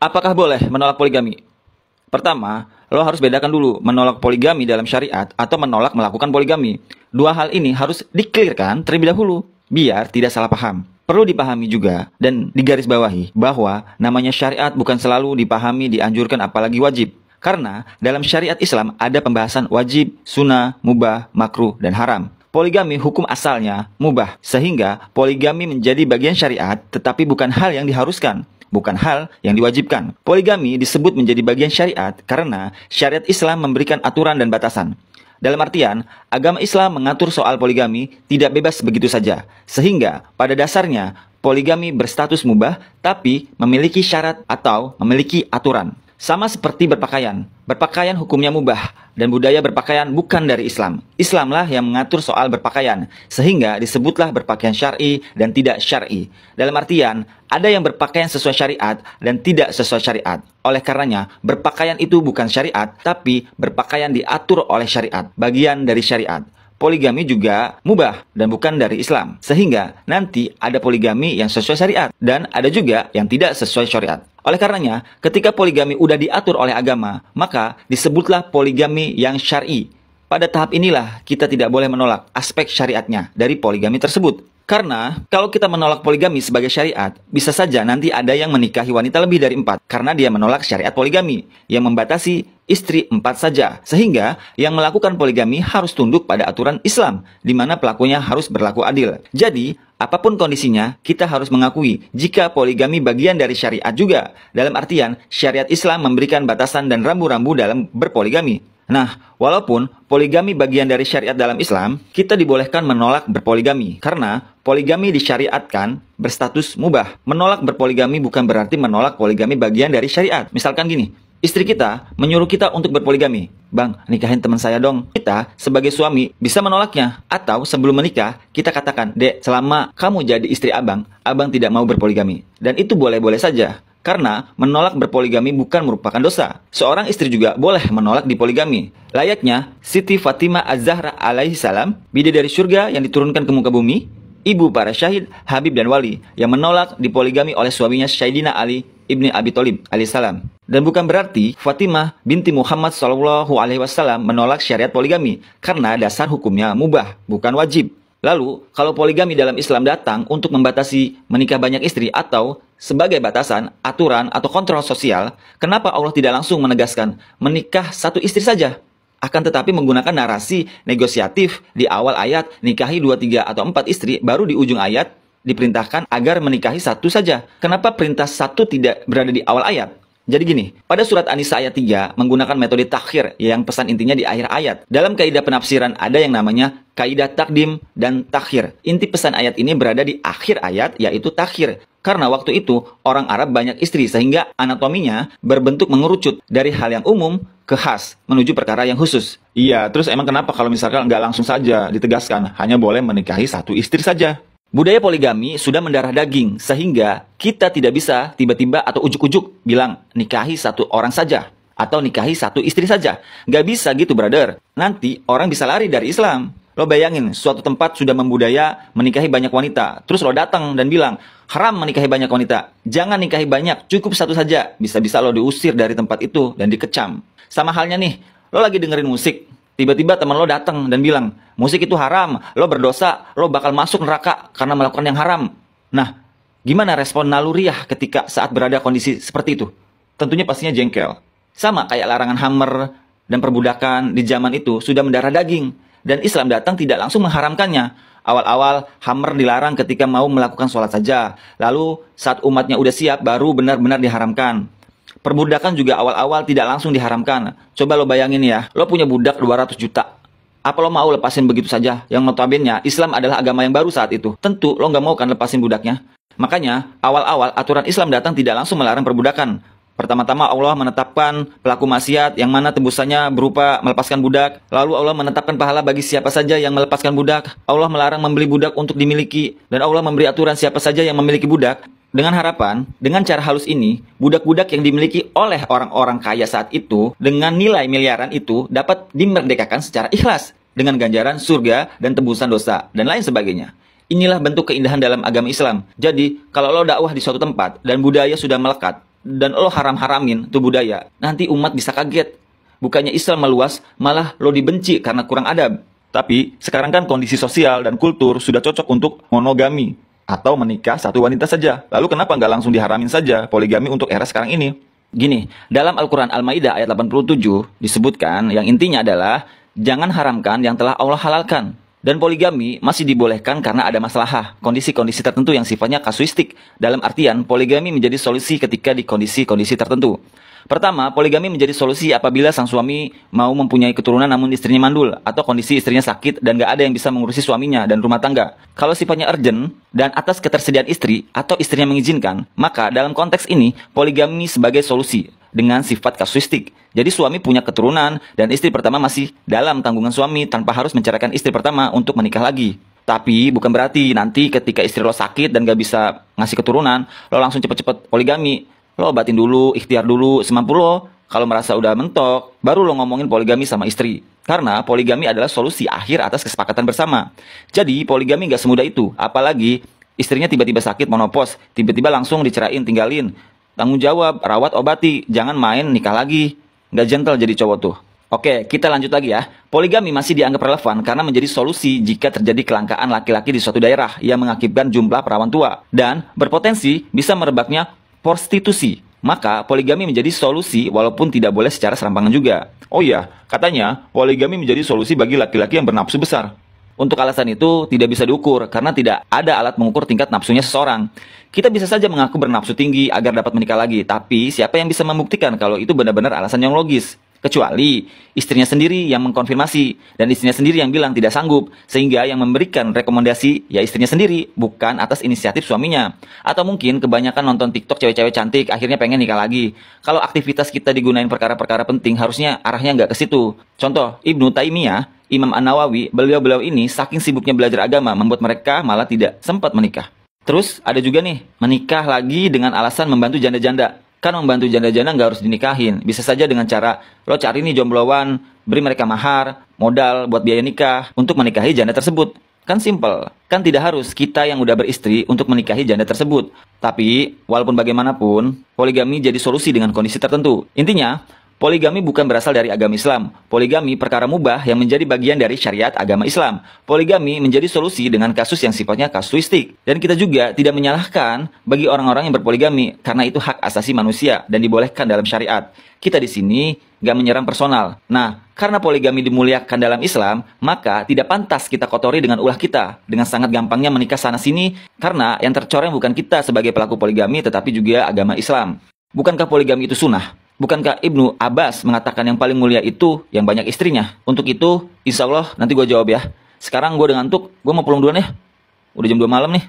Apakah boleh menolak poligami? Pertama, lo harus bedakan dulu menolak poligami dalam syariat atau menolak melakukan poligami. Dua hal ini harus dikelirkan terlebih dahulu, biar tidak salah paham. Perlu dipahami juga dan digarisbawahi bahwa namanya syariat bukan selalu dipahami dianjurkan apalagi wajib. Karena dalam syariat Islam ada pembahasan wajib, sunnah, mubah, makruh, dan haram. Poligami hukum asalnya mubah, sehingga poligami menjadi bagian syariat tetapi bukan hal yang diharuskan. Bukan hal yang diwajibkan. Poligami disebut menjadi bagian syariat karena syariat Islam memberikan aturan dan batasan. Dalam artian, agama Islam mengatur soal poligami tidak bebas begitu saja. Sehingga pada dasarnya poligami berstatus mubah tapi memiliki syarat atau memiliki aturan. Sama seperti berpakaian. Berpakaian hukumnya mubah dan budaya berpakaian bukan dari Islam. Islamlah yang mengatur soal berpakaian, sehingga disebutlah berpakaian syar'i dan tidak syar'i. Dalam artian, ada yang berpakaian sesuai syariat dan tidak sesuai syariat. Oleh karenanya, berpakaian itu bukan syariat, tapi berpakaian diatur oleh syariat, bagian dari syariat. Poligami juga mubah dan bukan dari Islam. Sehingga nanti ada poligami yang sesuai syariat dan ada juga yang tidak sesuai syariat. Oleh karenanya, ketika poligami udah diatur oleh agama, maka disebutlah poligami yang syar'i. Pada tahap inilah kita tidak boleh menolak aspek syariatnya dari poligami tersebut. Karena kalau kita menolak poligami sebagai syariat, bisa saja nanti ada yang menikahi wanita lebih dari 4 karena dia menolak syariat poligami yang membatasi istri 4 saja. Sehingga yang melakukan poligami harus tunduk pada aturan Islam, di mana pelakunya harus berlaku adil. Jadi, apapun kondisinya, kita harus mengakui jika poligami bagian dari syariat juga. Dalam artian, syariat Islam memberikan batasan dan rambu-rambu dalam berpoligami. Nah, walaupun poligami bagian dari syariat dalam Islam, kita dibolehkan menolak berpoligami. Karena poligami disyariatkan berstatus mubah. Menolak berpoligami bukan berarti menolak poligami bagian dari syariat. Misalkan gini, istri kita menyuruh kita untuk berpoligami. Bang, nikahin teman saya dong. Kita sebagai suami bisa menolaknya. Atau sebelum menikah, kita katakan, Dek, selama kamu jadi istri abang, abang tidak mau berpoligami. Dan itu boleh-boleh saja. Karena menolak berpoligami bukan merupakan dosa. Seorang istri juga boleh menolak dipoligami. Layaknya Siti Fatimah Az-Zahra alaihi salam, bidadari surga yang diturunkan ke muka bumi, ibu para syahid, habib dan wali, yang menolak dipoligami oleh suaminya Sayyidina Ali ibni Abi Thalib alaihissalam. Dan bukan berarti Fatimah binti Muhammad SAW menolak syariat poligami, karena dasar hukumnya mubah, bukan wajib. Lalu, kalau poligami dalam Islam datang untuk membatasi menikah banyak istri atau sebagai batasan, aturan, atau kontrol sosial, kenapa Allah tidak langsung menegaskan menikah satu istri saja? Akan tetapi menggunakan narasi negosiatif di awal ayat, nikahi 2, 3, atau 4 istri, baru di ujung ayat diperintahkan agar menikahi satu saja. Kenapa perintah satu tidak berada di awal ayat? Jadi gini, pada surat An-Nisa ayat 3 menggunakan metode takhir yang pesan intinya di akhir ayat. Dalam kaidah penafsiran ada yang namanya kaidah takdim dan takhir. Inti pesan ayat ini berada di akhir ayat, yaitu takhir. Karena waktu itu orang Arab banyak istri sehingga anatominya berbentuk mengerucut dari hal yang umum ke khas menuju perkara yang khusus. Iya, terus emang kenapa kalau misalkan nggak langsung saja ditegaskan hanya boleh menikahi satu istri saja? Budaya poligami sudah mendarah daging, sehingga kita tidak bisa tiba-tiba atau ujuk-ujuk bilang nikahi satu orang saja, atau nikahi satu istri saja. Nggak bisa gitu, brother. Nanti orang bisa lari dari Islam. Lo bayangin, suatu tempat sudah membudaya menikahi banyak wanita, terus lo datang dan bilang, haram menikahi banyak wanita. Jangan nikahi banyak, cukup satu saja. Bisa-bisa lo diusir dari tempat itu dan dikecam. Sama halnya nih, lo lagi dengerin musik. Tiba-tiba teman lo datang dan bilang, musik itu haram, lo berdosa, lo bakal masuk neraka karena melakukan yang haram. Nah, gimana respon naluriah ketika saat berada kondisi seperti itu? Tentunya pastinya jengkel. Sama kayak larangan hammer dan perbudakan di zaman itu sudah mendarah daging. Dan Islam datang tidak langsung mengharamkannya. Awal-awal hammer dilarang ketika mau melakukan sholat saja. Lalu saat umatnya udah siap baru benar-benar diharamkan. Perbudakan juga awal-awal tidak langsung diharamkan. Coba lo bayangin ya, lo punya budak 200 juta. Apa lo mau lepasin begitu saja? Yang notabene Islam adalah agama yang baru saat itu. Tentu lo nggak mau kan lepasin budaknya. Makanya awal-awal aturan Islam datang tidak langsung melarang perbudakan. Pertama-tama Allah menetapkan pelaku maksiat yang mana tebusannya berupa melepaskan budak. Lalu Allah menetapkan pahala bagi siapa saja yang melepaskan budak. Allah melarang membeli budak untuk dimiliki. Dan Allah memberi aturan siapa saja yang memiliki budak. Dengan harapan, dengan cara halus ini, budak-budak yang dimiliki oleh orang-orang kaya saat itu, dengan nilai miliaran itu, dapat dimerdekakan secara ikhlas, dengan ganjaran surga dan tebusan dosa, dan lain sebagainya. Inilah bentuk keindahan dalam agama Islam. Jadi, kalau lo dakwah di suatu tempat, dan budaya sudah melekat, dan lo haram-haramin tuh budaya, nanti umat bisa kaget. Bukannya Islam meluas, malah lo dibenci karena kurang adab. Tapi sekarang kan kondisi sosial dan kultur sudah cocok untuk monogami atau menikah satu wanita saja. Lalu kenapa nggak langsung diharamin saja poligami untuk era sekarang ini? Gini, dalam Al-Quran Al-Maidah ayat 87 disebutkan yang intinya adalah jangan haramkan yang telah Allah halalkan. Dan poligami masih dibolehkan karena ada masalah, kondisi-kondisi tertentu yang sifatnya kasuistik. Dalam artian, poligami menjadi solusi ketika di kondisi-kondisi tertentu. Pertama, poligami menjadi solusi apabila sang suami mau mempunyai keturunan namun istrinya mandul, atau kondisi istrinya sakit dan gak ada yang bisa mengurusi suaminya dan rumah tangga. Kalau sifatnya urgent dan atas ketersediaan istri atau istrinya mengizinkan, maka dalam konteks ini, poligami sebagai solusi dengan sifat kasuistik. Jadi suami punya keturunan dan istri pertama masih dalam tanggungan suami tanpa harus menceraikan istri pertama untuk menikah lagi. Tapi bukan berarti nanti ketika istri lo sakit dan gak bisa ngasih keturunan, lo langsung cepet-cepet poligami. Lo obatin dulu, ikhtiar dulu, semampu lo. Kalau merasa udah mentok, baru lo ngomongin poligami sama istri. Karena poligami adalah solusi akhir atas kesepakatan bersama. Jadi poligami gak semudah itu. Apalagi istrinya tiba-tiba sakit monopos, tiba-tiba langsung dicerain, tinggalin. Tanggung jawab, rawat, obati, jangan main nikah lagi. Nggak gentle jadi cowok tuh. Oke, kita lanjut lagi ya. Poligami masih dianggap relevan karena menjadi solusi jika terjadi kelangkaan laki-laki di suatu daerah yang mengakibatkan jumlah perawan tua. Dan berpotensi bisa merebaknya prostitusi. Maka poligami menjadi solusi walaupun tidak boleh secara serampangan juga. Oh iya, katanya poligami menjadi solusi bagi laki-laki yang bernafsu besar. Untuk alasan itu tidak bisa diukur karena tidak ada alat mengukur tingkat nafsunya seseorang. Kita bisa saja mengaku bernafsu tinggi agar dapat menikah lagi, tapi siapa yang bisa membuktikan kalau itu benar-benar alasan yang logis? Kecuali istrinya sendiri yang mengkonfirmasi dan istrinya sendiri yang bilang tidak sanggup, sehingga yang memberikan rekomendasi ya istrinya sendiri, bukan atas inisiatif suaminya. Atau mungkin kebanyakan nonton TikTok cewek-cewek cantik akhirnya pengen nikah lagi. Kalau aktivitas kita digunain perkara-perkara penting, harusnya arahnya nggak ke situ. Contoh, Ibnu Taimiyah, Imam An-Nawawi, beliau-beliau ini saking sibuknya belajar agama membuat mereka malah tidak sempat menikah. Terus ada juga nih, menikah lagi dengan alasan membantu janda-janda. Kan membantu janda-janda nggak harus dinikahin. Bisa saja dengan cara, lo cari nih jombloan, beri mereka mahar, modal buat biaya nikah, untuk menikahi janda tersebut. Kan simple. Kan tidak harus kita yang udah beristri untuk menikahi janda tersebut. Tapi, walaupun bagaimanapun, poligami jadi solusi dengan kondisi tertentu. Intinya, poligami bukan berasal dari agama Islam. Poligami perkara mubah yang menjadi bagian dari syariat agama Islam. Poligami menjadi solusi dengan kasus yang sifatnya kasuistik. Dan kita juga tidak menyalahkan bagi orang-orang yang berpoligami karena itu hak asasi manusia dan dibolehkan dalam syariat. Kita di sini gak menyerang personal. Nah, karena poligami dimuliakan dalam Islam, maka tidak pantas kita kotori dengan ulah kita dengan sangat gampangnya menikah sana-sini karena yang tercoreng bukan kita sebagai pelaku poligami tetapi juga agama Islam. Bukankah poligami itu sunnah? Bukankah Ibnu Abbas mengatakan yang paling mulia itu yang banyak istrinya? Untuk itu, insya Allah nanti gue jawab ya. Sekarang gue udah ngantuk, gue mau pulang duluan ya. Udah jam 2 malam nih.